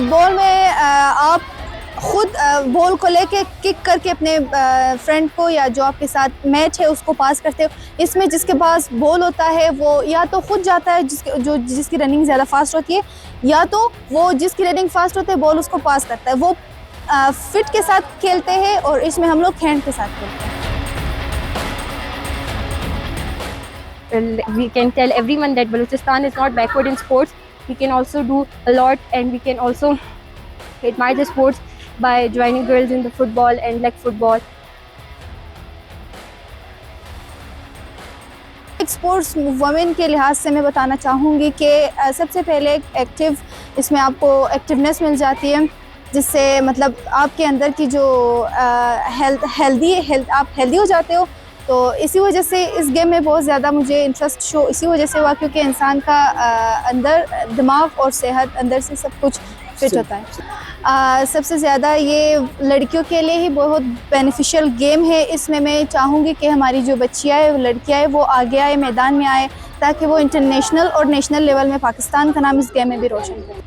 Football में आप खुद बॉल को लेके किक करके अपने फ्रेंड को या जो आपके साथ मैच है उसको पास करते हो। इसमें जिसके पास बॉल होता है वो या तो खुद जाता है जिसकी रनिंग ज़्यादा फास्ट होती है, या तो वो जिसकी रनिंग फास्ट होती है बॉल उसको पास करता है। वो फिट के साथ खेलते हैं और इसमें हम लोग हैंड के साथ खेलते हैं। We can tell everyone that Balochistan is not backward in sports. We can also do a lot, and we can also admire the sports by joining girls in the football and leg football. Sports women के लिहाज से मैं बताना चाहूँगी कि सबसे पहले active इसमें आपको एक्टिवनेस मिल जाती है, जिससे मतलब आपके अंदर की जो हेल्थ आप हेल्दी हो जाते हो। तो इसी वजह से इस गेम में बहुत ज़्यादा मुझे इंटरेस्ट शो इसी वजह से हुआ, क्योंकि इंसान का अंदर दिमाग और सेहत अंदर से सब कुछ फिट होता है। सबसे ज़्यादा ये लड़कियों के लिए ही बहुत बेनिफिशियल गेम है। इसमें मैं चाहूँगी कि हमारी जो बच्चियाँ हैं, लड़कियाँ हैं, वो आगे आए, मैदान में आए, ताकि वो इंटरनेशनल और नेशनल लेवल में पाकिस्तान का नाम इस गेम में भी रोशन करें।